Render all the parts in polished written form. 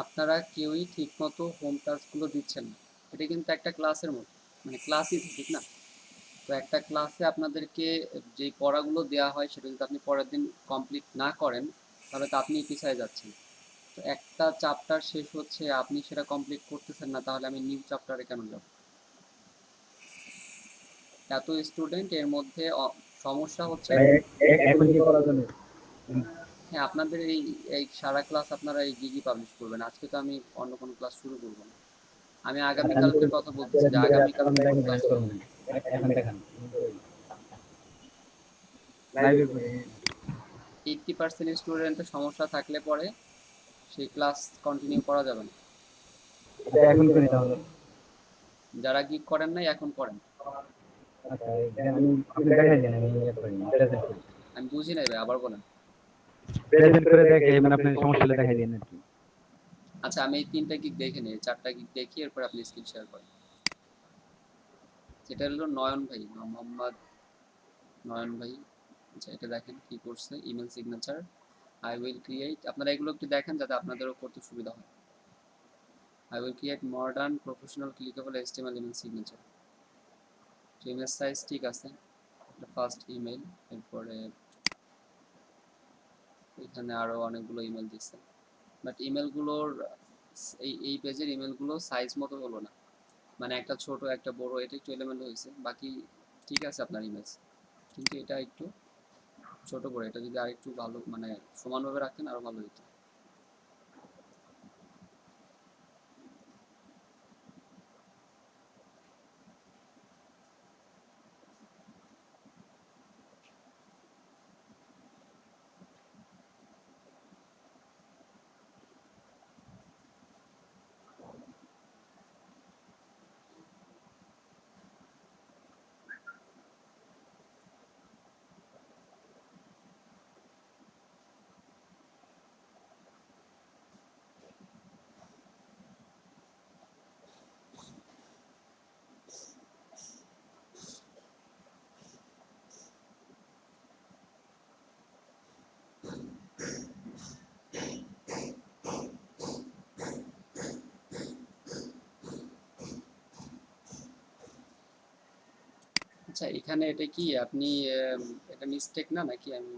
আপনারা কেউই ঠিকমতো হোম টাস্কগুলো দিচ্ছেন না। এটা কিন্তু একটা ক্লাসের মতো, মানে ক্লাসই ঠিক না। তো একটা ক্লাসে আপনাদেরকে যেই পড়াগুলো দেওয়া হয় সেটা যদি আপনি পরের দিন কমপ্লিট না করেন, তাহলে তো আপনি পিছিয়ে যাচ্ছেন। তো একটা চ্যাপ্টার শেষ হচ্ছে, আপনি সেটা কমপ্লিট করতেছেন না, তাহলে আমি নিউ চ্যাপ্টারে কেন যাব? এত স্টুডেন্ট এর মধ্যে সমস্যা হচ্ছে। ভাই এখন কি করার জন্য? হ্যাঁ, আপনাদের এই এই সারা ক্লাস আপনারা এই গিগি পাবলিশ করবেন। আজকে তো আমি অন্য কোনো ক্লাস শুরু করব না। আমি আগামীকালকের কথা বলতেছি যে আগামীকালকে কোনো ক্লাস হবে না। এখন দেখান লাইভে করে 80% স্টুডেন্টের সমস্যা থাকলে পরে সেই ক্লাস কন্টিনিউ করা যাবে না। এটা এখন করে তাহলে। যারা গিগ করেন নাই এখন করেন। আচ্ছা দেন আমি আপনি দেখাই দেন আমি ইয়ে করি প্রেজেন্ট করি। আমি বুঝি নাই ভাই, আবার বলেন। প্রেজেন্ট করে দেখে মানে আপনার সমস্যা হলে দেখাই দেন আর কি। আচ্ছা, আমি এই 3টা গিগ দেখে নিই, 4টা গিগ দেখি, এরপর আপনি স্ক্রিন শেয়ার করেন। এটা হলো নয়ন ভাই, মোহাম্মদ নয়ন ভাই। আচ্ছা, এটা দেখেন কি করছে, email signature I will create. আপনারা এগুলো একটু দেখেন যাতে আপনাদেরও করতে সুবিধা হয়। I will create modern professional clickable HTML email signature. Image size ঠিক আছে, এটা ফার্স্ট ইমেল। এরপরে এখানে আরো অনেকগুলো ইমেল দিচ্ছে, বাট ইমেলগুলোর এই এই পেজের ইমেলগুলো সাইজ মতো হলো না। মানে একটা ছোট একটা বড়, এটা একটু এলোমেলো হয়েছে। বাকি ঠিক আছে আপনার ইমেজ, কিন্তু এটা একটু ছোট বড়। এটা যদি আরেকটু ভালো মানে সমানভাবে রাখতেন আরো ভালো হতো। আচ্ছা, এখানে এটা কি আপনি এটা মিস্টেক না নাকি? আমি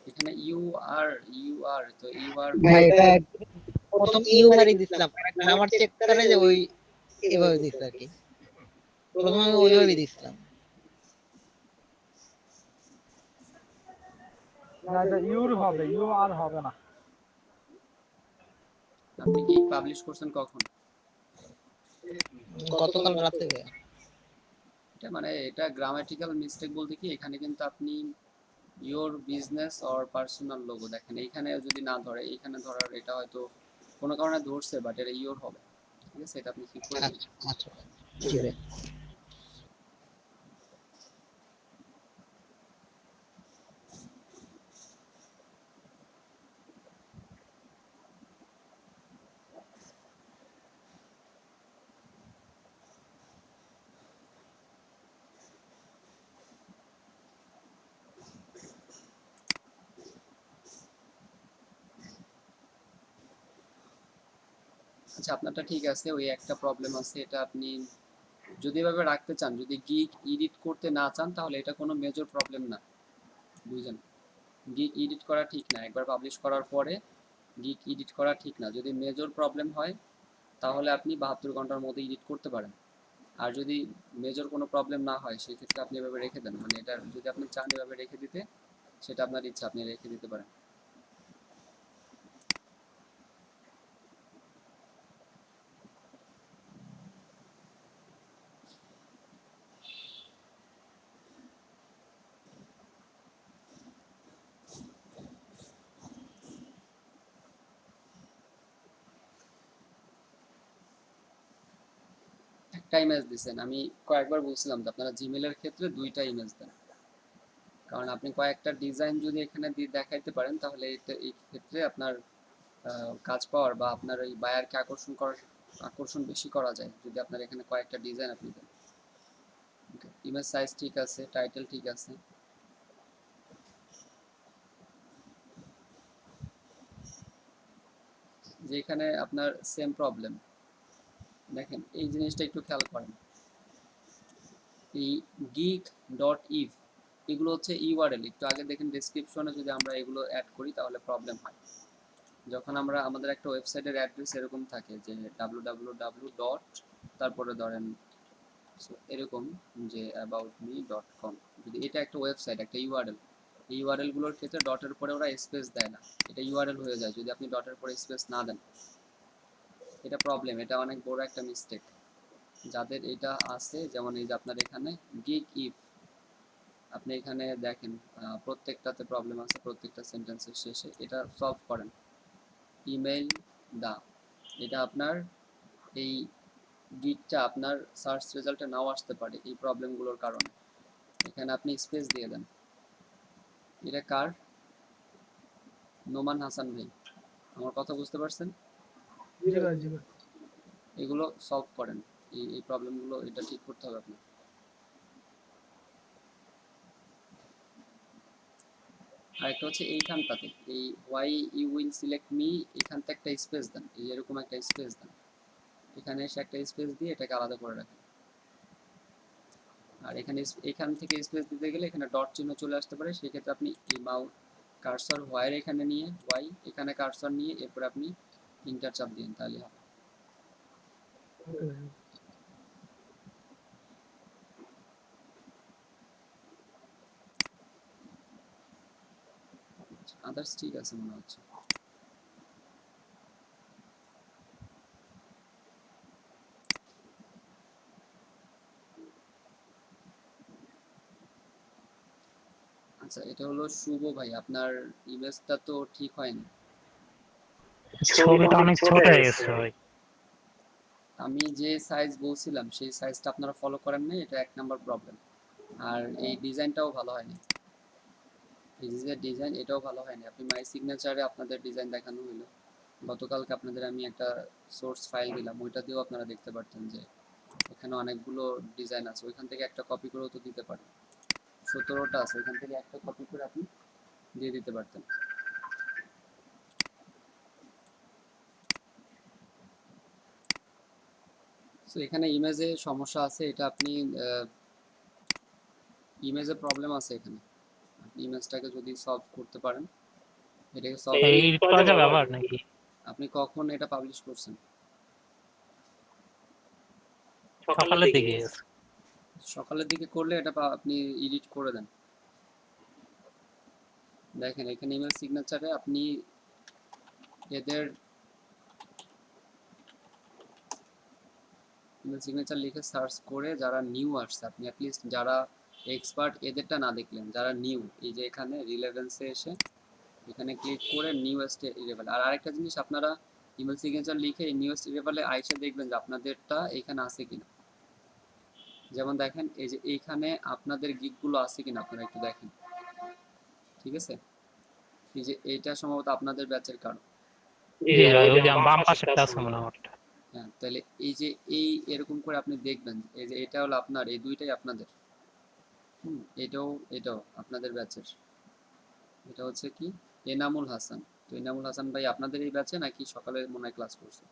এখানে ইউ আর তো ইউ আর ভাই এটা প্রথম ইউআরই দিছিলাম, মানে আমার চেক করে যে ওই এভাবে দিছে আর কি। প্রথমে আমি ওইভাবেই দিছিলাম। না এটা ইউর হবে, ইউ আর হবে না। আপনি কি পাবলিশ করছেন কখন? গতকাল রাতে ভাই। এটা মানে এটা গ্রামাটিক্যাল মিস্টেক বলতে কি, এখানে কিন্তু আপনি your business or personal logo দেখেন, এইখানে যদি না ধরে, এইখানে ধরার, এটা হয়তো কোনো কারণে ধরছে, বাট এটা ইওর হবে। ঠিক আছে, এটা আপনি ঠিক করে দিন। আচ্ছা আচ্ছা জি ভাই। আচ্ছা, আপনারটা ঠিক আছে, ওই একটা প্রবলেম আছে। এটা আপনি যদি এভাবে রাখতে চান, যদি গিগ এডিট করতে না চান, তাহলে এটা কোনো মেজর প্রবলেম না, বুঝলেন? গিগ এডিট করা ঠিক না, একবার পাবলিশ করার পরে গিগ এডিট করা ঠিক না। যদি মেজর প্রবলেম হয় তাহলে আপনি 72 ঘন্টার মধ্যে এডিট করতে পারেন। আর যদি মেজর কোনো প্রবলেম না হয়, সেক্ষেত্রে আপনি এভাবে রেখে দেন। মানে এটা যদি আপনি চান এভাবে রেখে দিতে, সেটা আপনার ইচ্ছা, আপনি রেখে দিতে পারেন। একটা ইমেজ দিচ্ছেন, আমি কয়েকবার বলছিলাম যে আপনারা জিমেলের ক্ষেত্রে 2টা ইমেজ দেন। কারণ আপনি কয়েকটা ডিজাইন যদি এখানে দিয়ে দেখাইতে পারেন, তাহলে এটা এই ক্ষেত্রে আপনার কাজ পাওয়ার বা আপনার ওই বায়ারকে আকর্ষণ বেশি করা যায় যদি আপনার এখানে কয়েকটা ডিজাইন আপনি দেন। ইমেজ সাইজ ঠিক আছে, টাইটেল ঠিক আছে। যে এখানে আপনার সেম প্রবলেম। দেখেন এই জিনিসটা একটু খেয়াল করেন, এই geek.if এগুলো হচ্ছে ইউআরএল। একটু আগে দেখেন ডেসক্রিপশনে যদি আমরা এগুলো অ্যাড করি তাহলে প্রবলেম হয়। যখন আমরা আমাদের একটা ওয়েবসাইটের অ্যাড্রেস এরকম থাকে যে www ডট তারপরে ধরেন এরকম যে aboutme.com, যদি এটা একটা ওয়েবসাইট একটা ইউআরএল, এই ইউআরএল গুলোর ক্ষেত্রে ডটের পরে ওরা স্পেস দেয় না, এটা ইউআরএল হয়ে যায় যদি আপনি ডটের পরে স্পেস না দেন। এটা প্রবলেম, এটা অনেক বড় একটা মিস্টেক যাদের এটা আছে। যেমন এই যে আপনার এখানে গিগ ইফ, আপনি এখানে দেখেন প্রত্যেকটাতে প্রবলেম আছে, প্রত্যেকটা সেন্টেন্সের শেষে। এটা সলভ করেন ইমেইল দা, এটা আপনার এই গিগটা আপনার সার্চ রেজাল্টে নাও আসতে পারে এই প্রবলেমগুলোর কারণে। এখানে আপনি স্পেস দিয়ে দেন। এটা কার? নোমান হাসান ভাই, আমার কথা বুঝতে পারছেন? জি ভাই জি ভাই। এগুলো সলভ করেন, এই প্রবলেমগুলো এটা ঠিক করতে হবে আপনার। আরেকটা হচ্ছে এইখানটাতে এই why you will select me, এখানতে একটা স্পেস দেন, এই এরকম একটা স্পেস দেন, এখানে এসে একটা স্পেস দিয়ে এটাকে আলাদা করে রাখেন। আর এখানে এখান থেকে স্পেস দিতে গেলে এখানে ডট চিহ্ন চলে আসতে পারে, সেক্ষেত্রে আপনি এই মাউস কার্সর ওয়াইয়ের এখানে নিয়ে ওয়াই এখানে কার্সর নিয়ে এরপর আপনি ইন্টার চাপ দিন, তাহলে হবে। ওকে ভাই। আদার্স ঠিক আছে মনে হচ্ছে। আচ্ছা, এটা হলো শুভ ভাই, আপনার ইমেজটা তো ঠিক হয়নি। ছবিটা অনেক ছোট হয়ে গেছে ভাই। আমি যে সাইজ বলছিলাম সেই সাইজটা আপনারা ফলো করেন না, এটা এক নাম্বার প্রবলেম। আর এই ডিজাইনটাও ভালো হয়নি, এই যে ডিজাইন এটাও ভালো হয়নি। আপনি মাই সিগনেচারে আপনাদের ডিজাইন দেখানো হলো, গতকালকে আপনাদের আমি একটা সোর্স ফাইল দিলাম, ওইটা দিয়েও আপনারা দেখতে পারতেন যে এখানে অনেকগুলো ডিজাইন আছে, ওইখান থেকে একটা কপি করেও তো দিতে পারেন। 17টা আছে, ওইখান থেকে একটা কপি করে আপনি দিয়ে দিতে পারতেন। সো এখানে ইমেজে সমস্যা আছে, এটা আপনি ইমেজে প্রবলেম আছে এখানে, আপনি ইমেজটাকে যদি সলভ করতে পারেন, এটাকে সলভ। এডিট করা যাবে আবার নাকি? আপনি কখন এটা পাবলিশ করছেন? সকালের দিকে। সকালের দিকে করলে এটা আপনি এডিট করে দেন। দেখেন এখানে ইমেল সিগনেচারে আপনি এদের ইমেল সিগনেচার লিখে সার্চ করে যারা নিউ আসছে, আপনি অ্যাটলিস্ট যারা এক্সপার্ট এদেরটা না দেখলেন, যারা নিউ, এই যে এখানে রিলেভেন্সে এসে এখানে ক্লিক করে নিউয়েস্ট ইরেবল। আর আরেকটা জিনিস, আপনারা ইমেল সিগনেচার লিখে নিউয়েস্ট ইরেবলে আইসা দেখবেন যে আপনাদেরটা এখানে আছে কিনা। যেমন দেখেন এই যে এইখানে আপনাদের গিগগুলো আছে কিনা আপনারা একটু দেখেন, ঠিক আছে? এই যে এইটা সম্ভবত আপনাদের ব্যাচের কারণ। জি ভাই, ওই যে বাম পাশেরটা আছে মনে হয় আমারটা। হ্যাঁ, তাহলে এই যে এই এরকম করে আপনি দেখবেন, এই যে এটা হলো আপনার, এই দুইটাই আপনাদের। এটাও এটাও আপনাদের ব্যাচের। এটা হচ্ছে কি এনামুল হাসান। তো এনামুল হাসান ভাই আপনাদের এই ব্যাচে নাকি সকালে মনে হয় ক্লাস করছে?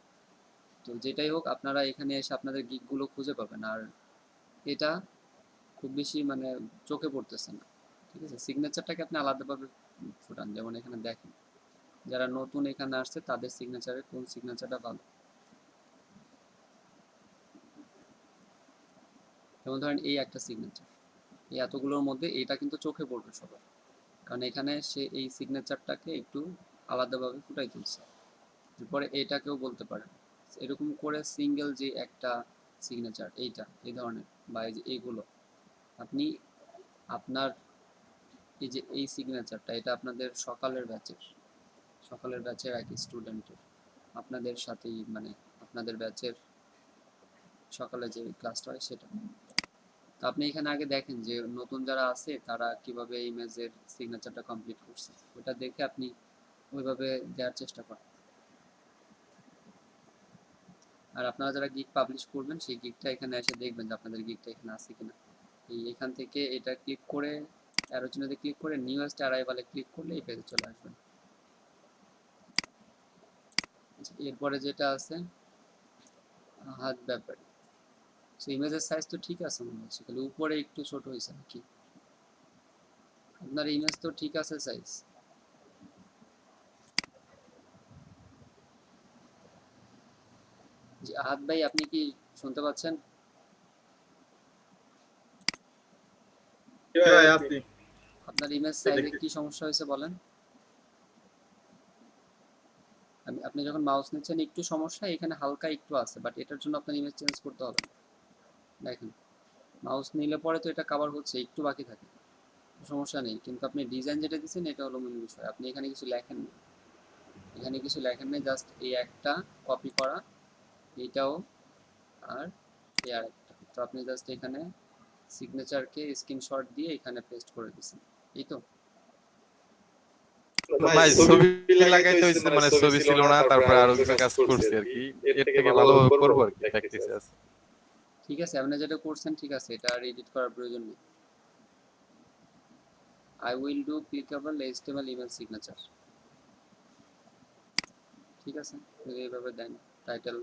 তো যেটাই হোক আপনারা এখানে এসে আপনাদের গিগগুলো খুঁজে পাবেন। আর এটা খুব বেশি মানে চোখে পড়তেছে না, ঠিক আছে? সিগনেচারটাকে আপনি আলাদাভাবে ফুটান, যেমন এখানে দেখেন যারা নতুন এখানে আসছে তাদের সিগনেচারে কোন সিগনেচারটা ভালো। যেমন ধরেন এই একটা সিগনেচার, এই এতগুলোর মধ্যে এটা কিন্তু চোখে পড়বে সবার, কারণ এখানে সে এই সিগনেচারটাকে একটু আলাদাভাবে ফুটাই তুলছে। এরপরে এটাকেও বলতে পারেন এরকম করে সিঙ্গেল যে একটা সিগনেচার এইটা এই ধরনের, বা এই যে এইগুলো আপনি আপনার এই যে এই সিগনেচারটা এটা আপনাদের সকালের ব্যাচের এক স্টুডেন্টের, আপনাদের সাথেই মানে আপনাদের ব্যাচের সকালে যে ক্লাসটা হয় সেটা। তো আপনি এখানে আগে দেখেন যে নতুন যারা আছে তারা কিভাবে ইমেজের সিগনেচারটা কমপ্লিট করছে, ওটা দেখে আপনি ওইভাবে দেওয়ার চেষ্টা করেন। আর আপনারা যারা গিগ পাবলিশ করবেন সেই গিগটা এখানে এসে দেখবেন যে আপনাদের গিগটা এখানে আছে কিনা। এখান থেকে এটা ক্লিক করে অ্যারো চিহ্নতে ক্লিক করে নিউয়েস্ট অ্যারাইভালে ক্লিক করলে এই পেজে চলে আসবেন। এরপরে যেটা আছে হাত ব্যাপারে, সো ইমেজের সাইজ তো ঠিক আছে মনে হচ্ছে, খালি উপরে একটু ছোট হয়েছে নাকি? আপনার ইমেজ তো ঠিক আছে সাইজ। জি আহাদ ভাই, আপনি কি শুনতে পাচ্ছেন? ভাই আসি। আপনার ইমেজ সাইজে কি সমস্যা হয়েছে বলেন? আপনি যখন মাউস নিচ্ছেন একটু সমস্যা এখানে হালকা একটু আছে, বাট এটার জন্য আপনার ইমেজ চেঞ্জ করতে হবে। দেখেন মাউস নিলে পরে তো এটা কভার হচ্ছে, একটু বাকি থাকে, সমস্যা নেই। কিন্তু আপনি ডিজাইন যেটা দিচ্ছেন এটা হলো মূল বিষয়। আপনি এখানে কিছু লেখেন না, এখানে কিছু লেখেন নেই, জাস্ট এই একটা কপি করা, এইটাও, আর এই আরেকটা। তো আপনি জাস্ট এখানে সিগনেচারকে স্ক্রিনশট দিয়ে এখানে পেস্ট করে দিচ্ছেন, এই তো। ভাই ছবি লাগাইতে হইছে, মানে ছবি ছিল না, তারপর আরো কিছু কাজ করছি আর কি, এর থেকে ভালোভাবে করব আর কি, প্র্যাকটিসে আছে। ঠিক আছে, আপনি যেটা করছেন ঠিক আছে, এটা আর এডিট করার প্রয়োজন নেই। I will do clickable HTML email signature, ঠিক আছে, যদি এইভাবে দেন টাইটেল,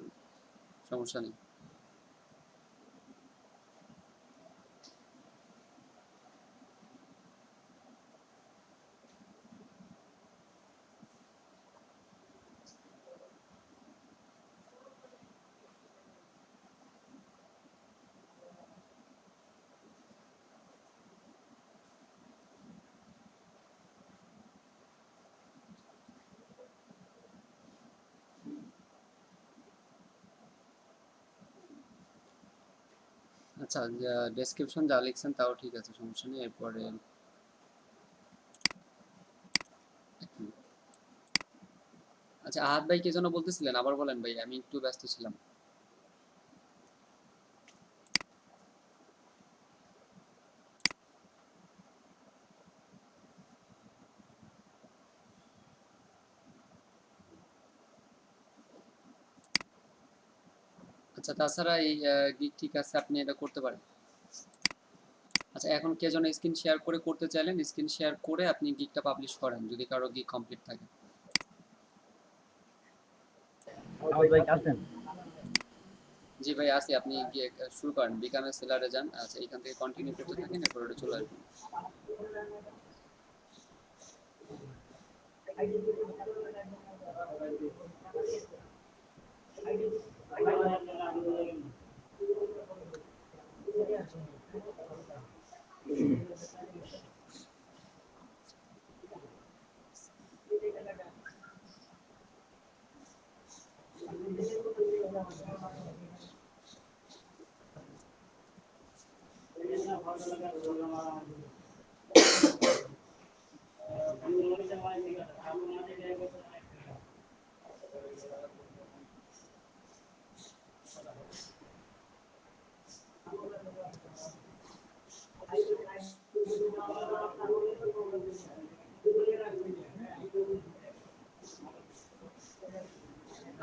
সমস্যা নেই। আচ্ছা, ডেসক্রিপশন যা লিখছেন তাও ঠিক আছে, সমস্যা নেই। এরপরে আচ্ছা আহাদ ভাই কি জন্য বলতেছিলেন আবার বলেন ভাই, আমি একটু ব্যস্ত ছিলাম। আচ্ছা তাছাড়া এই গিগ ঠিক আছে, আপনি এটা করতে পারেন। আচ্ছা এখন কে যেন স্ক্রিন শেয়ার করে করতে চাইলেন, স্ক্রিন শেয়ার করে আপনি গিগটা পাবলিশ করেন যদি কারো গিগ কমপ্লিট থাকে। ভাই আছেন? জি ভাই আসি, আপনি গিয়ে শুরু করেন, বিকামের সেলারে যান। আচ্ছা এখান থেকে কন্টিনিউ করতে থাকেন, এরপর ওটা চলে আসবেন।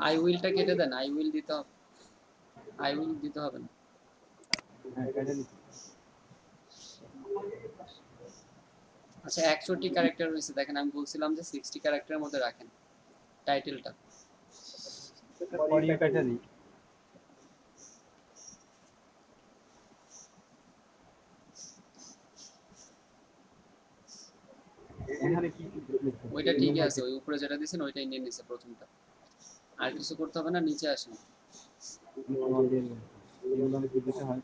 আই উইলটা কেটে দেন, আই উইল দিতে হবে, আই উইল দিতে হবে না। হ্যাঁ, কেটে দিচ্ছি। আচ্ছা 61 ক্যারেক্টার হয়েছে, দেখেন আমি বলছিলাম যে 60 ক্যারেক্টারের মধ্যে রাখেন টাইটেলটা। পরে কেটে দিই। এখানে কি ওইটা ঠিকই আছে, ওই উপরে যেটা দিয়েছেন ওইটাই নিয়ে নিছে প্রথমটা, আর কিছু করতে হবে না, নিচে আসেন। এগুলো কি দিতে হয়?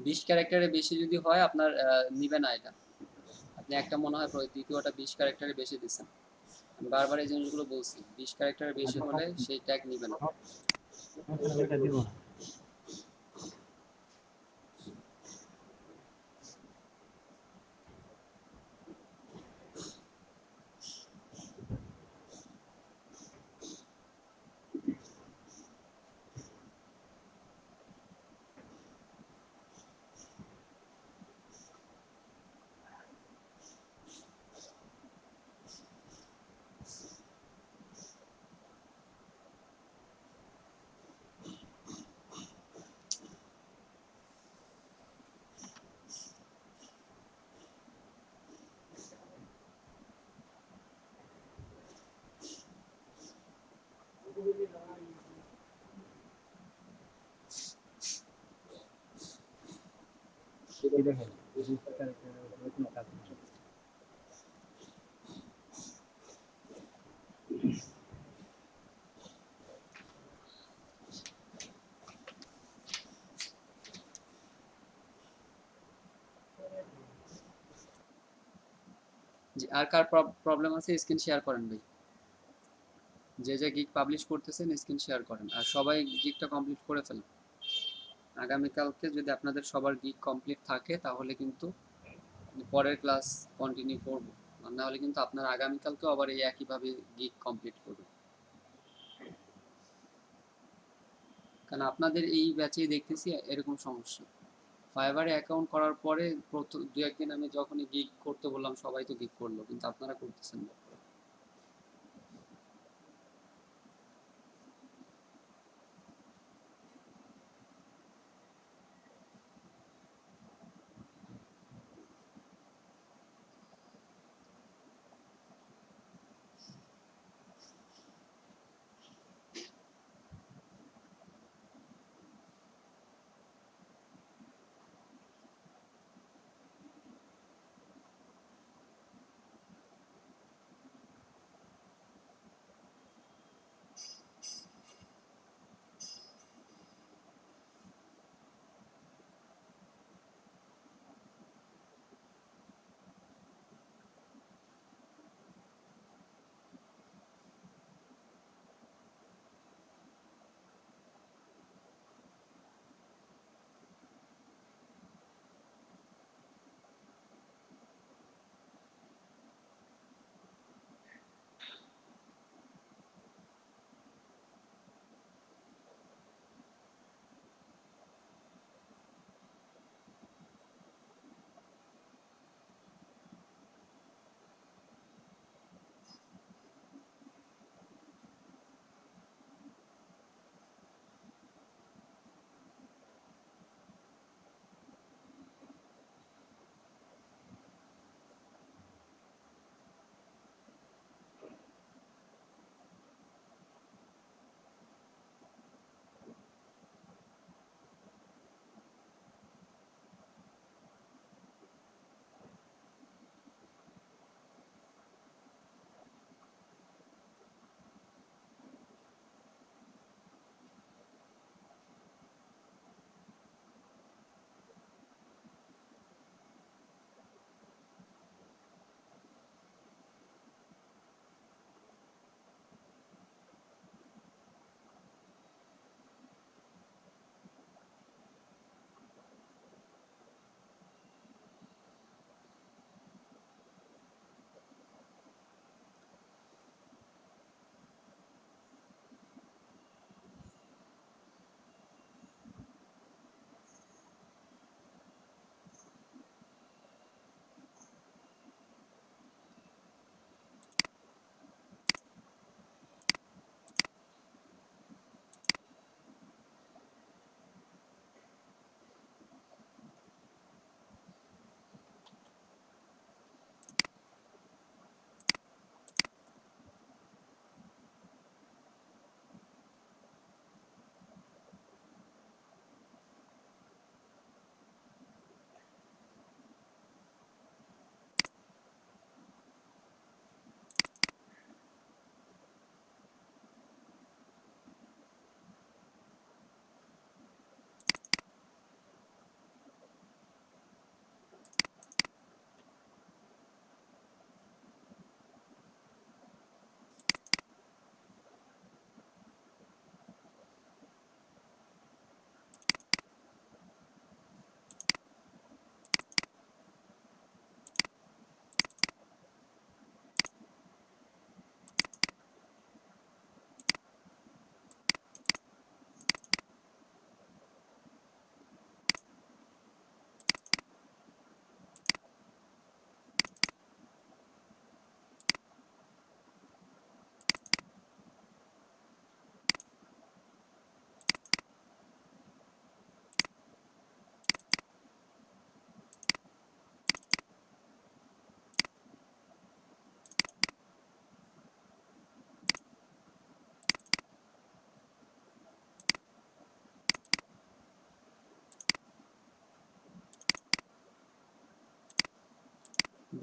বিশ ক্যারেক্টারের বেশি যদি হয় আপনার নিবে না এটা। আপনি একটা মনে হয় দ্বিতীয়টা 20 ক্যারেক্টারের বেশি দিচ্ছেন, আমি বারবার এই জিনিসগুলো বলছি, 20 ক্যারেক্টারের বেশি হলে সেই ট্যাগ নিবে না। এটা দিব না। কি দেখেন রেজিস্টার কোনো কাজ নেই। জি, আর কার প্রবলেম আছে স্ক্রিন শেয়ার করেন ভাই। যে যে গিগ পাবলিশ করতেছেন স্ক্রিন শেয়ার করেন, আর সবাই গিগটা কমপ্লিট করে ফেলেন। আগামীকালকে যদি আপনাদের সবার গিগ কমপ্লিট থাকে তাহলে কিন্তু পরের ক্লাস কন্টিনিউ করব, আর না হলে কিন্তু আপনার আগামীকালকেও আবার এই একইভাবে গিগ কমপ্লিট করবে। কারণ আপনাদের এই ব্যাচেই দেখতেছি এরকম সমস্যা। ফাইবারে অ্যাকাউন্ট করার পরে প্রথম দু একদিন আমি যখনই গিগ করতে বললাম সবাই তো গিগ করলো, কিন্তু আপনারা করতেছেন না।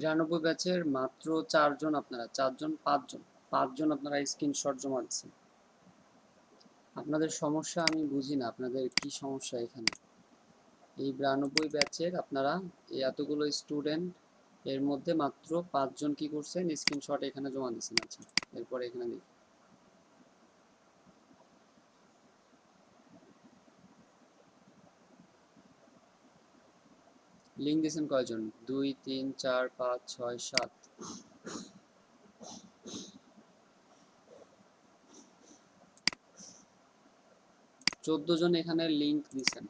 92 ব্যাচের মাত্র 4 জন, আপনারা 4 জন 5 জন আপনারা স্ক্রিনশট জমা দিচ্ছেন। আপনাদের সমস্যা আমি বুঝি না, আপনাদের কি সমস্যা এখানে? এই 92 ব্যাচের আপনারা এই এতগুলো স্টুডেন্ট এর মধ্যে মাত্র 5 জন কি করছেন, স্ক্রিনশট এখানে জমা দিচ্ছেন। আচ্ছা, এরপরে এখানে দেখি লিঙ্ক দিয়েছেন কয়জন? 2 3 4 5 6 7 14 জন এখানে লিঙ্ক দিছেন।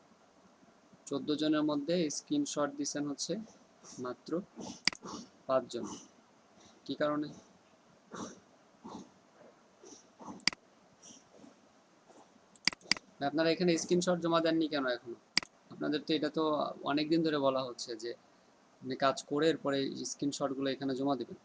14 জনের মধ্যে স্ক্রিনশট দিছেন হচ্ছে মাত্র 5 জন। কি কারণে? আপনারা এখানে স্ক্রিনশট জমা দেননি কেন এখনো? আপনাদের তো এটা তো অনেকদিন ধরে বলা হচ্ছে যে আপনি কাজ করে এরপরে স্ক্রিনশটগুলো এখানে জমা দেবেন।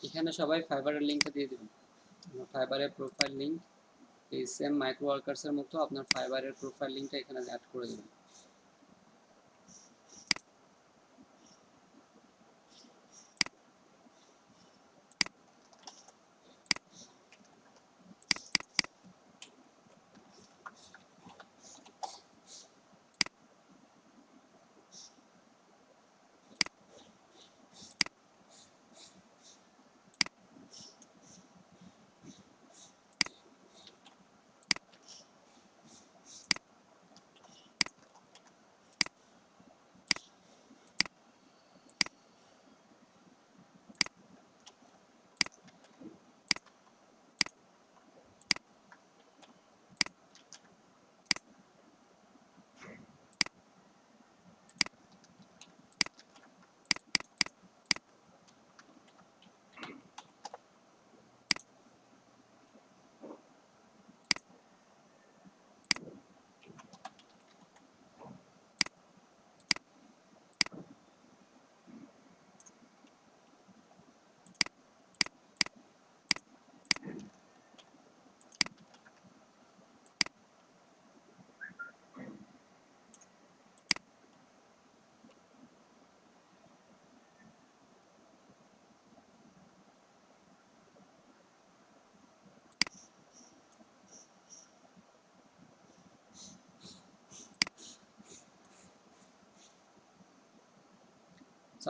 এখানে সবাই ফাইবারের লিঙ্কটা দিয়ে দিবেন। ফাইবারের প্রোফাইল লিঙ্ক এই সেম মাইক্রো ওয়ার্কার্সের মতো আপনার ফাইবারের প্রোফাইল লিঙ্কটা এখানে অ্যাড করে দেবেন।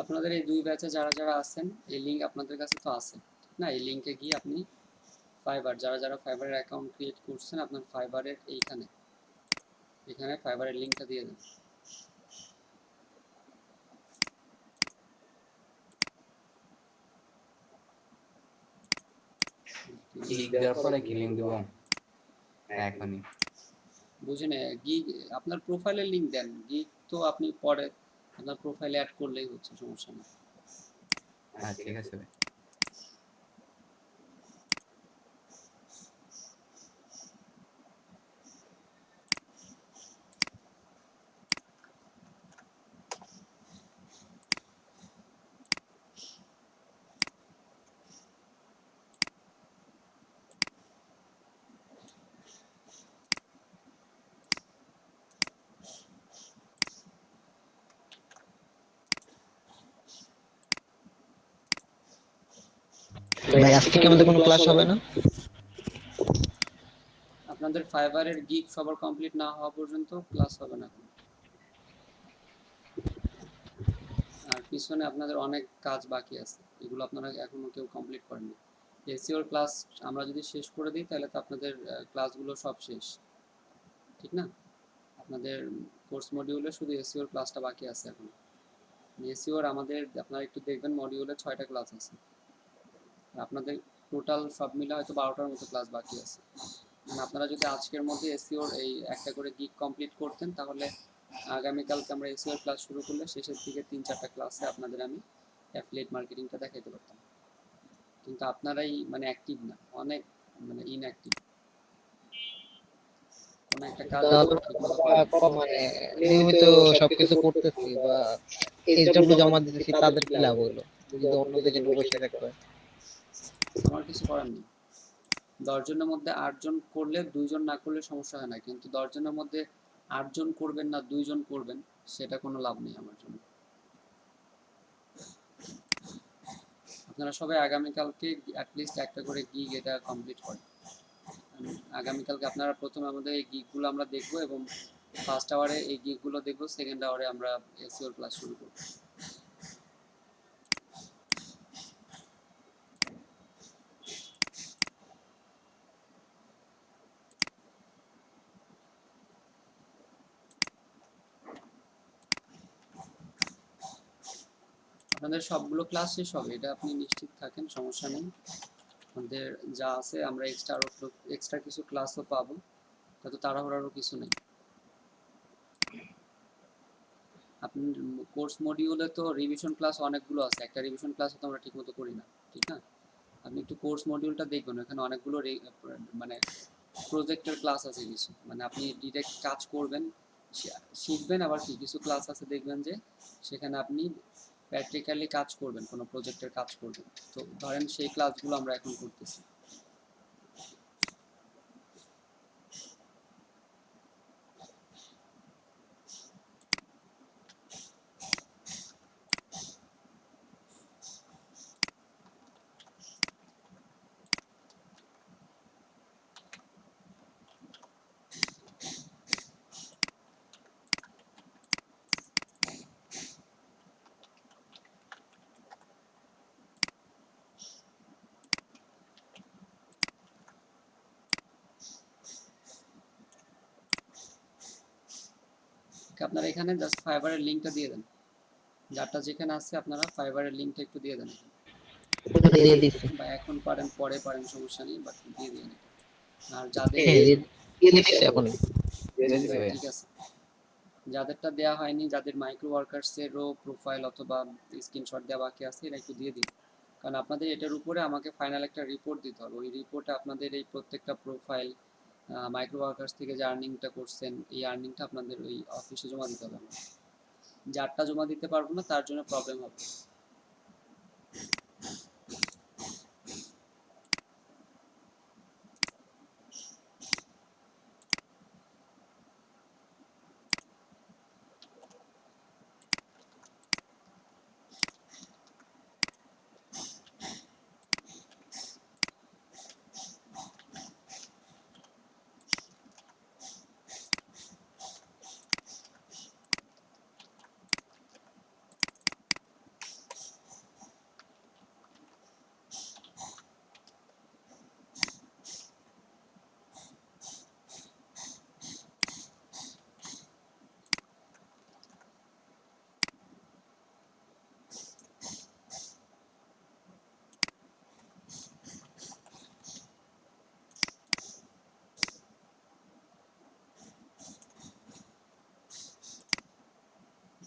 আপনাদের এই 2 ব্যাচে যারা যারা আছেন এই লিঙ্ক আপনাদের কাছে তো আছে না? এই লিঙ্কে গিয়ে আপনি ফাইবার যারা যারা ফাইবারের অ্যাকাউন্ট ক্রিয়েট করছেন আপনার ফাইবারের এইখানে এখানে ফাইবারের লিঙ্কটা দিয়ে দেন। ক্লিক দেওয়ার পরে কি লিংক দেবো এখনই? বুঝে নে, গিগ আপনার প্রোফাইলের লিঙ্ক দেন, গিগ তো আপনি পরে আপনার প্রোফাইলে অ্যাড করলেই হচ্ছে, সমস্যা নেই। হ্যাঁ ঠিক আছে ভাই। ভাই আজকে কি আমাদের কোনো ক্লাস হবে না? আপনাদের ফাইবারের গিগ সবার কমপ্লিট না হওয়া পর্যন্ত ক্লাস হবে না। আর পিছনে আপনাদের অনেক কাজ বাকি আছে, এগুলো আপনারা এখনো কেউ কমপ্লিট করেননি। এসইওর ক্লাস আমরা যদি শেষ করে দিই তাহলে তো আপনাদের ক্লাসগুলো সব শেষ, ঠিক না? আপনাদের কোর্স মডিউলে শুধু এসইওর ক্লাসটা বাকি আছে এখন। এসইওর আমাদের আপনারা একটু দেখবেন মডিউলে 6টা ক্লাস আছে, আপনাদের টোটাল সব মিলে হয়তো 12টার মতো ক্লাস বাকি আছে। মানে আপনারা যদি আজকের মধ্যে এসইওর এই একটা করে গিগ কমপ্লিট করতেন তাহলে আগামীকালকে আমরা এসইওর ক্লাস শুরু করলে শেষের দিকে 3-4টা ক্লাসে আপনাদের আমি অ্যাফিলিয়েট মার্কেটিংটা দেখাইতে পারতাম। কিন্তু আপনারাই মানে অ্যাক্টিভ না, অনেক মানে ইনঅ্যাক্টিভ, কোনো একটা কাজ ঠিকমতো করেন না। মানে নিয়মিত সবকিছু করতেছি বা এসডব্লিউ জমা দিতেছি, তাদের কি লাভ হলো যদি অন্যদের জন্য বসে থাকতে হয়? আমার কিছু করার নেই। 10 জনের মধ্যে 8 জন করলে 2 জন না করলে সমস্যা হয় না, কিন্তু 10 জনের মধ্যে 8 জন করবেন না 2 জন করবেন, সেটা কোনো লাভ নেই আমার জন্য। আপনারা সবাই আগামীকালকে অ্যাটলিস্ট একটা করে গিগ এটা কমপ্লিট করেন। আগামীকালকে আপনারা প্রথমে আমাদের এই গিগগুলো আমরা দেখবো এবং ফার্স্ট আওয়ারে এই গিগগুলো দেখবো, সেকেন্ড আওয়ারে আমরা এসইওর ক্লাস শুরু করব। আপনাদের সবগুলো ক্লাস শেষ হবে, এটা আপনি নিশ্চিত থাকেন, সমস্যা নেই। আমাদের যা আছে আমরা এক্সট্রা কিছু ক্লাসও পাবো, তত তাড়াহুড়ারও কিছু নেই। আপনি কোর্স মডিউলে তো রিভিশন ক্লাস অনেকগুলো আছে, একটা রিভিশন ক্লাসও তো আমরা ঠিকমতো করি না, ঠিক না? আপনি একটু কোর্স মডিউলটা দেখবেন, এখানে অনেকগুলো মানে প্রজেক্টের ক্লাস আছে কিছু, মানে আপনি ডিরেক্ট কাজ করবেন, শিখবেন, আবার কি কিছু ক্লাস আছে দেখবেন যে সেখানে আপনি প্র্যাকটিক্যালি কাজ করবেন, কোনো প্রজেক্টের কাজ করবেন। তো ধরেন সেই ক্লাসগুলো আমরা এখন করতেছি। আপনারা এখানে জাস্ট ফাইবারের লিঙ্কটা দিয়ে দেন, যারটা যেখানে আছে আপনারা ফাইবারের লিঙ্কটা একটু দিয়ে দেন, দিয়ে দিচ্ছি। বা এখন পারেন পরে পারেন, সমস্যা নেই, বাট দিয়ে দিন। আর যাদের হ্যাঁ দিয়ে দিচ্ছি এখন। ঠিক আছে, যাদেরটা দেওয়া হয়নি, যাদের মাইক্রো ওয়ার্কার্সেরও প্রোফাইল অথবা স্ক্রিনশট দেওয়া বাকি আছে, এটা একটু দিয়ে দিন। কারণ আপনাদের এটার উপরে আমাকে ফাইনাল একটা রিপোর্ট দিতে হবে, ওই রিপোর্টে আপনাদের এই প্রত্যেকটা প্রোফাইল মাইক্রো ওয়ার্কার্স থেকে যে আর্নিংটা করছেন এই আর্নিংটা আপনাদের ওই অফিসে জমা দিতে হবে। যারটা জমা দিতে পারবো না তার জন্য প্রবলেম হবে।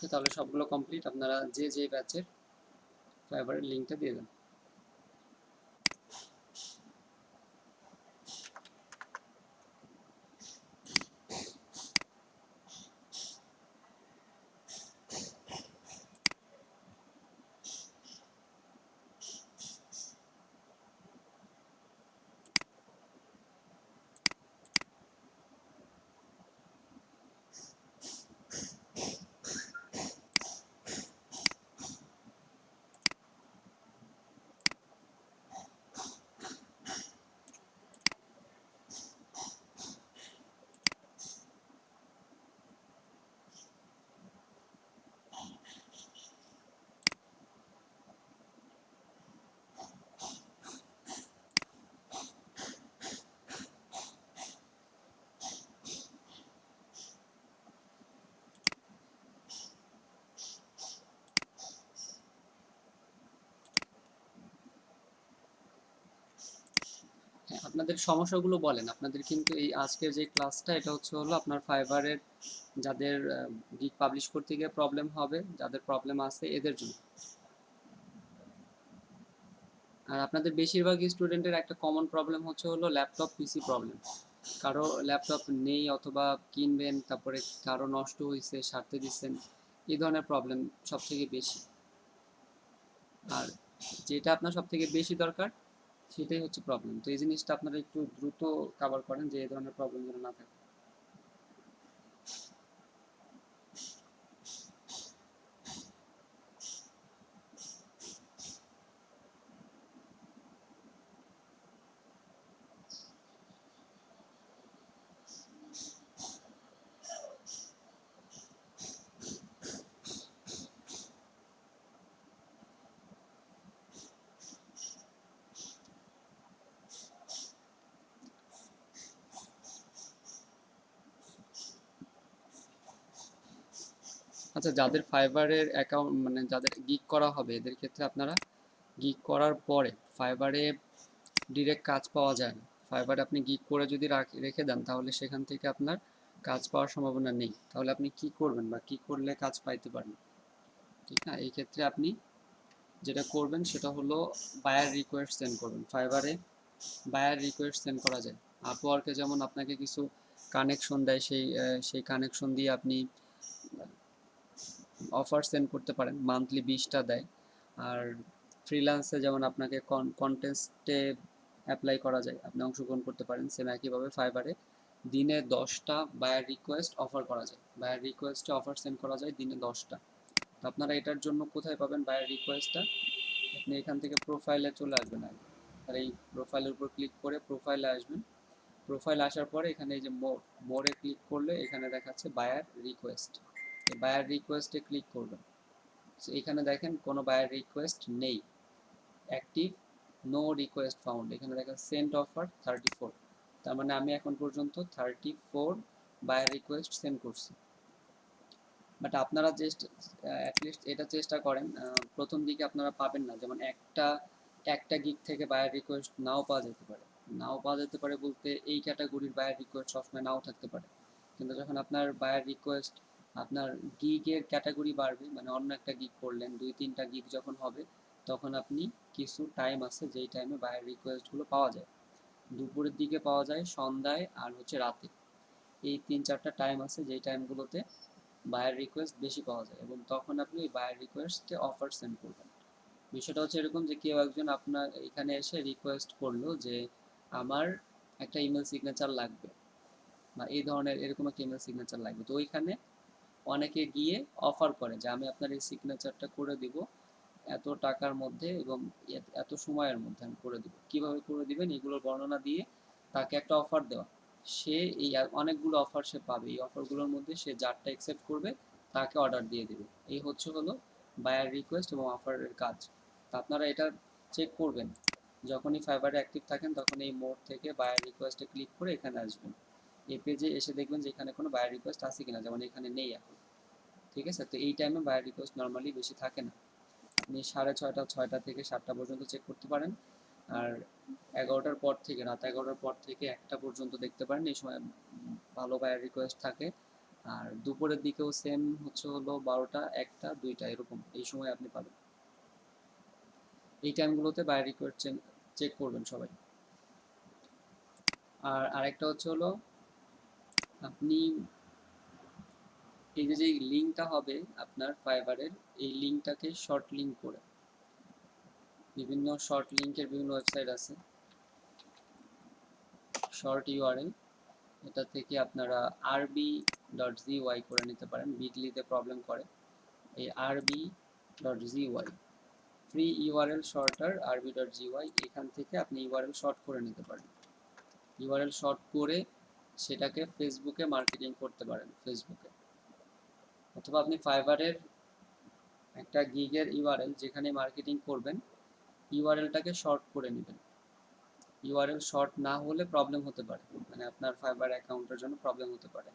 ওকে, তাহলে সবগুলো কমপ্লিট। আপনারা যে যে ব্যাচের ফাইবারের লিঙ্কটা দিয়ে দেন। হ্যাঁ, আপনাদের সমস্যাগুলো বলেন। আপনাদের কিন্তু এই আজকের যে ক্লাসটা, এটা হলো আপনার ফাইবারের যাদের গিগ পাবলিশ করতে গিয়ে প্রবলেম হবে, যাদের প্রবলেম আছে এদের জন্য। আর আপনাদের বেশিরভাগ স্টুডেন্টের একটা কমন প্রবলেম হলো ল্যাপটপ পিসি প্রবলেম। কারো ল্যাপটপ নেই অথবা কিনবেন, তারপরে কারো নষ্ট হয়েছে সারতে দিচ্ছেন, এই ধরনের প্রবলেম সব থেকে বেশি। আর যেটা আপনার সব থেকে বেশি দরকার সেটাই হচ্ছে প্রবলেম। তো এই জিনিসটা আপনারা একটু দ্রুত কভার করেন যে এই ধরনের প্রবলেম যেন না থাকে। আচ্ছা, যাদের ফাইবারের অ্যাকাউন্ট মানে যাদের গিগ করা হবে এদের ক্ষেত্রে আপনারা গিগ করার পরে ফাইবারে ডিরেক্ট কাজ পাওয়া যায় না। ফাইবারে আপনি গিগ করে যদি রেখে দেন তাহলে সেখান থেকে আপনার কাজ পাওয়ার সম্ভাবনা নেই। তাহলে আপনি কি করবেন বা কি করলে কাজ পাইতে পারেন? ঠিক না, এই ক্ষেত্রে আপনি যেটা করবেন সেটা হলো বায়ার রিকোয়েস্ট সেন্ড করবেন। ফাইবারে বায়ার রিকোয়েস্ট সেন্ড করা যায়। আপওয়ার্কে যেমন আপনাকে কিছু কানেকশন দেয়, সেই কানেকশন দিয়ে আপনি অফার সেন্ড করতে পারেন, মান্থলি 20টা দেয়। আর ফ্রিল্যান্সে যেমন আপনাকে কন্টেস্টে অ্যাপ্লাই করা যায়, আপনি অংশগ্রহণ করতে পারেন। সেম একইভাবে ফাইবারে দিনে 10টা বায়ার রিকোয়েস্ট অফার করা যায়, বায়ার রিকোয়েস্টে অফার সেন্ড করা যায় দিনে 10টা। তো আপনারা এটার জন্য কোথায় পাবেন বায়ার রিকোয়েস্টটা? আপনি এখান থেকে প্রোফাইলে চলে আসবেন আগে, আর এই প্রোফাইলের উপর ক্লিক করে প্রোফাইলে আসবেন। প্রোফাইল আসার পরে এখানে এই যে মোরে ক্লিক করলে এখানে দেখাচ্ছে বায়ার রিকোয়েস্ট। এই বায়ার রিকোয়েস্টে ক্লিক করবেন। সো এখানে দেখেন কোনো বায়ার রিকোয়েস্ট নেই, অ্যাক্টিভ নো রিকোয়েস্ট ফাউন্ড। এখানে দেখা সেন্ট অফার 34, তার মানে আমি এখন পর্যন্ত 34 বায়ার রিকোয়েস্ট সেন্ড করছি। বাট আপনারা জাস্ট অ্যাটলিস্ট এটা চেষ্টা করেন, প্রথম দিকে আপনারা পাবেন না। যেমন একটা গিগ থেকে বায়ার রিকোয়েস্ট নাও পাওয়া যেতে পারে। নাও পাওয়া যেতে পারে বলতে এই ক্যাটাগরির বায়ার রিকোয়েস্ট সবসময় নাও থাকতে পারে। কিন্তু যখন আপনার বায়ার রিকোয়েস্ট আপনার গিগের ক্যাটাগরি বাড়বে, মানে অন্য একটা গিগ করলেন, 2-3টা গিগ যখন হবে তখন আপনি কিছু টাইম আছে যেই টাইমে বায়ার রিকোয়েস্টগুলো পাওয়া যায়। দুপুরের দিকে পাওয়া যায়, সন্ধ্যায়, আর রাতে। এই 3-4টা টাইম আছে যেই টাইমগুলোতে বায়ার রিকোয়েস্ট বেশি পাওয়া যায়, এবং তখন আপনি ওই বায়ার রিকোয়েস্টে অফার সেন্ড করবেন। বিষয়টা হচ্ছে এরকম যে কেউ একজন আপনার এখানে এসে রিকোয়েস্ট করলো যে আমার একটা ইমেল সিগনেচার লাগবে, বা এই ধরনের এরকম একটা ইমেল সিগনেচার লাগবে। তো ওইখানে অনেকে গিয়ে অফার করে যে আমি আপনার এই সিগনেচারটা করে দিব এত টাকার মধ্যে এবং এত সময়ের মধ্যে আমি করে দিব। কিভাবে করে দিবেন এগুলোর বর্ণনা দিয়ে তাকে একটা অফার দেওয়া। সে এই অনেকগুলো অফার সে পাবে, এই অফারগুলোর মধ্যে সে যারটা অ্যাকসেপ্ট করবে তাকে অর্ডার দিয়ে দেবে। এই হলো বায়ার রিকোয়েস্ট এবং অফারের কাজ। তা আপনারা এটা চেক করবেন, যখনই ফাইবারে অ্যাক্টিভ থাকেন তখন এই মোড থেকে বায়ার রিকোয়েস্টে ক্লিক করে এখানে আসবেন। এই পেজে এসে দেখবেন যে এখানে কোনো বায়ার রিকোয়েস্ট আছে কিনা, যেমন এখানে নেই এখন। ঠিক আছে, তো এই টাইমে বায়ার রিকোয়েস্ট নর্মালি বেশি থাকে না। আপনি 6:30, 6টা থেকে 7টা পর্যন্ত চেক করতে পারেন। আর 11টার পর থেকে, রাত 11টার পর থেকে 1টা পর্যন্ত দেখতে পারেন, এই সময় ভালো বায়ার রিকোয়েস্ট থাকে। আর দুপুরের দিকেও সেম হচ্ছে হলো 12টা 1টা 2টা এরকম এই সময় আপনি পাবেন। এই টাইমগুলোতে বাই রিকোয়েস্ট চেক করবেন সবাই। আর আরেকটা হচ্ছে হলো আপনি এই যে লিঙ্কটা হবে আপনার ফাইবারের, এই লিঙ্কটাকে শর্ট লিঙ্ক করে, বিভিন্ন শর্ট লিঙ্কের বিভিন্ন ওয়েবসাইট আছে, শর্ট ইউআরএল, এটা থেকে আপনারা rb.gy করে নিতে পারেন। বিটলিতে প্রবলেম করে, এই rb.gy free URL shorter rb.gy, এখান থেকে আপনি ইউআরএল শর্ট করে নিতে পারেন। ইউআরএল শর্ট করে সেটাকে ফেসবুকে মার্কেটিং করতে পারেন, ফেসবুকে। অথবা আপনি ফাইবারের একটা গিগের ইউআরএল যেখানে মার্কেটিং করবেন, ইউআরএলটাকে শর্ট করে নেবেন। ইউআরএল শর্ট না হলে প্রবলেম হতে পারে, মানে আপনার ফাইবার অ্যাকাউন্টের জন্য প্রবলেম হতে পারে,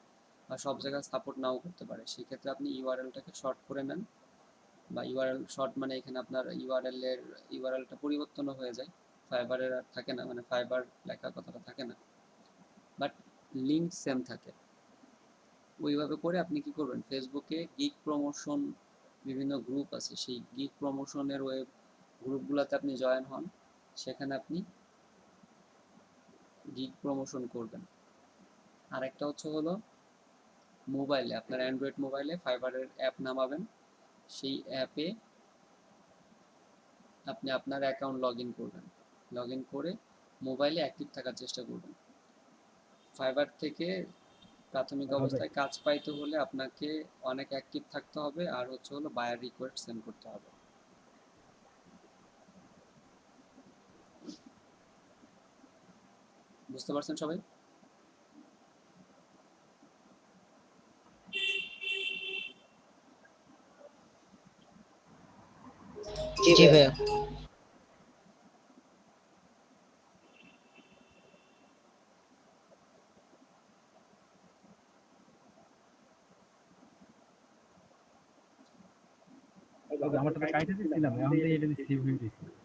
বা সব জায়গায় সাপোর্ট নাও করতে পারে। সেক্ষেত্রে আপনি ইউআরএলটাকে শর্ট করে নেন, বা ইউআরএল শর্ট মানে এখানে আপনার ইউআরএলটা পরিবর্তনও হয়ে যায়, ফাইবারের আর থাকে না, মানে ফাইবার লেখা কথাটা থাকে না, বাট লিঙ্ক সেম থাকে। ওইভাবে করে আপনি কি করবেন, ফেসবুকে গিগ প্রমোশন বিভিন্ন গ্রুপ আছে, সেই গিগ প্রমোশনের ওয়েব গ্রুপগুলোতে আপনি জয়েন হন, সেখানে আপনি গিগ প্রমোশন করবেন। আরেকটা হচ্ছে হলো মোবাইলে, আপনার অ্যান্ড্রয়েড মোবাইলে ফাইবারের অ্যাপ নামাবেন, সেই অ্যাপে আপনি আপনার অ্যাকাউন্ট লগ ইন করবেন, লগ ইন করে মোবাইলে অ্যাক্টিভ থাকার চেষ্টা করবেন। ফাইবার থেকে প্রাথমিক অবস্থায় কাজ পাইতে হলে আপনাকে অনেক অ্যাক্টিভ থাকতে হবে, আর হচ্ছে হলো বায়ার রিকোয়েস্ট সেন্ড করতে হবে। বুঝতে পারছেন সবাই? জি ভাইয়া। আমারটা তো কাইটে দিছিলাম, এখন তো এটা সেভ হয়ে গেছে।